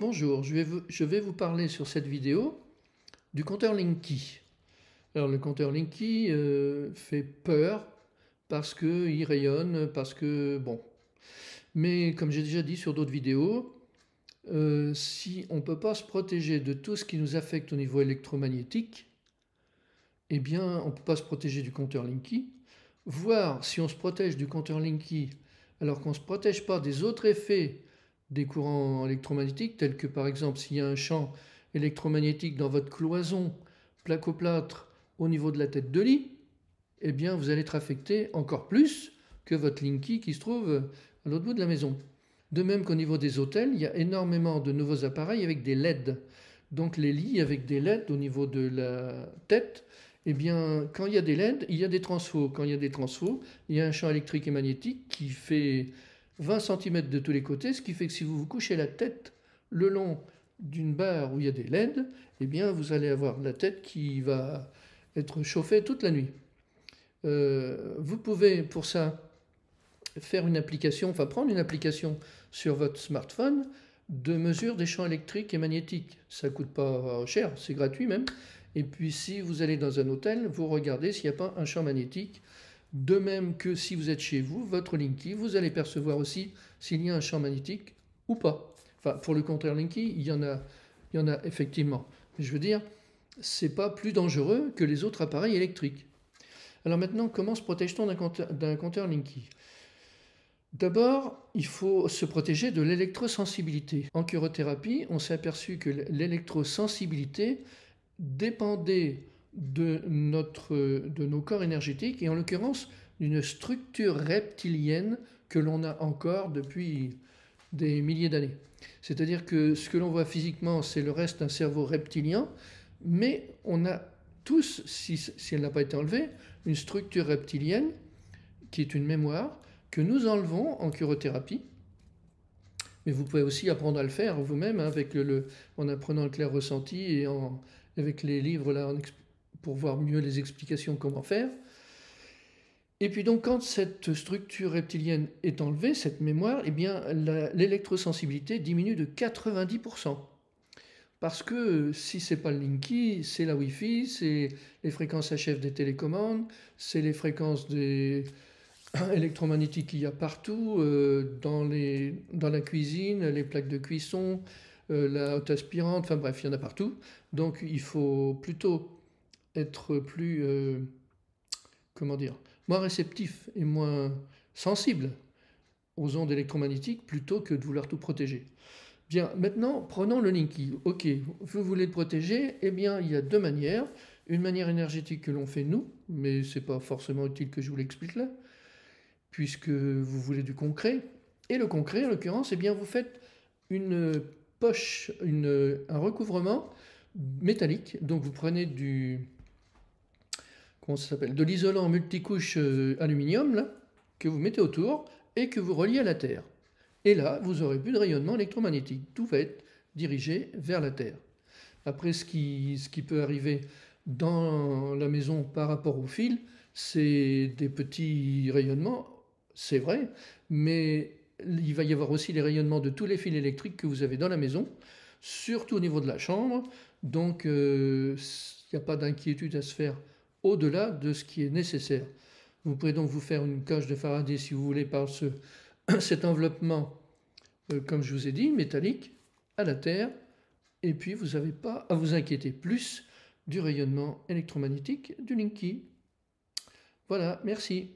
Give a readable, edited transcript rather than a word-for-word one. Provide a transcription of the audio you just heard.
Bonjour, je vais vous parler sur cette vidéo du compteur Linky. Alors le compteur Linky fait peur parce qu'il rayonne, parce que bon. Mais comme j'ai déjà dit sur d'autres vidéos, si on ne peut pas se protéger de tout ce qui nous affecte au niveau électromagnétique, eh bien on ne peut pas se protéger du compteur Linky. Voire si on se protège du compteur Linky alors qu'on ne se protège pas des autres effets des courants électromagnétiques, tels que par exemple s'il y a un champ électromagnétique dans votre cloison placo-plâtre au niveau de la tête de lit, eh bien vous allez être affecté encore plus que votre Linky qui se trouve à l'autre bout de la maison. De même qu'au niveau des hôtels, il y a énormément de nouveaux appareils avec des LED. Donc les lits avec des LED au niveau de la tête, eh bien quand il y a des LED, il y a des transfos. Quand il y a des transfos, il y a un champ électrique et magnétique qui fait 20 cm de tous les côtés, ce qui fait que si vous vous couchez la tête le long d'une barre où il y a des LED, eh bien vous allez avoir la tête qui va être chauffée toute la nuit. Vous pouvez pour ça faire une application, enfin prendre une application sur votre smartphone de mesure des champs électriques et magnétiques. Ça ne coûte pas cher, c'est gratuit même. Et puis si vous allez dans un hôtel, vous regardez s'il n'y a pas un champ magnétique. De même que si vous êtes chez vous, votre Linky, vous allez percevoir aussi s'il y a un champ magnétique ou pas. Enfin, pour le compteur Linky, il y en a effectivement. Mais je veux dire, c'est pas plus dangereux que les autres appareils électriques. Alors maintenant, comment se protège-t-on d'un compteur Linky? D'abord, il faut se protéger de l'électrosensibilité. En curothérapie, on s'est aperçu que l'électrosensibilité dépendait de nos corps énergétiques et en l'occurrence d'une structure reptilienne que l'on a encore depuis des milliers d'années. C'est-à-dire que ce que l'on voit physiquement, c'est le reste d'un cerveau reptilien, mais on a tous, si elle n'a pas été enlevée, une structure reptilienne qui est une mémoire que nous enlevons en curothérapie. Mais vous pouvez aussi apprendre à le faire vous-même en apprenant le clair ressenti et avec les livres là, pour voir mieux les explications comment faire. Et puis donc quand cette structure reptilienne est enlevée, cette mémoire, eh bien l'électrosensibilité diminue de 90%. Parce que si c'est pas le Linky, c'est la Wi-Fi, c'est les fréquences HF des télécommandes, c'est les fréquences électromagnétiques qu'il y a partout, dans la cuisine, les plaques de cuisson, la haute aspirante, enfin bref, il y en a partout. Donc il faut plutôt être plus, moins réceptif et moins sensible aux ondes électromagnétiques plutôt que de vouloir tout protéger. Bien, maintenant, prenons le Linky. Ok, vous voulez le protéger, eh bien, il y a deux manières. Une manière énergétique que l'on fait nous, mais ce n'est pas forcément utile que je vous l'explique là, puisque vous voulez du concret. Et le concret, en l'occurrence, eh bien, vous faites une poche, un recouvrement métallique. Donc vous prenez de l'isolant multicouche aluminium, là, que vous mettez autour et que vous reliez à la Terre. Et là, vous n'aurez plus de rayonnement électromagnétique. Tout va être dirigé vers la Terre. Après, ce qui peut arriver dans la maison par rapport au fil, c'est des petits rayonnements, c'est vrai, mais il va y avoir aussi les rayonnements de tous les fils électriques que vous avez dans la maison, surtout au niveau de la chambre. Donc, il n'y a pas d'inquiétude à se faire au-delà de ce qui est nécessaire. Vous pouvez donc vous faire une cage de Faraday si vous voulez par cet enveloppement, comme je vous ai dit, métallique, à la Terre, et puis vous n'avez pas à vous inquiéter plus du rayonnement électromagnétique du Linky. Voilà, merci.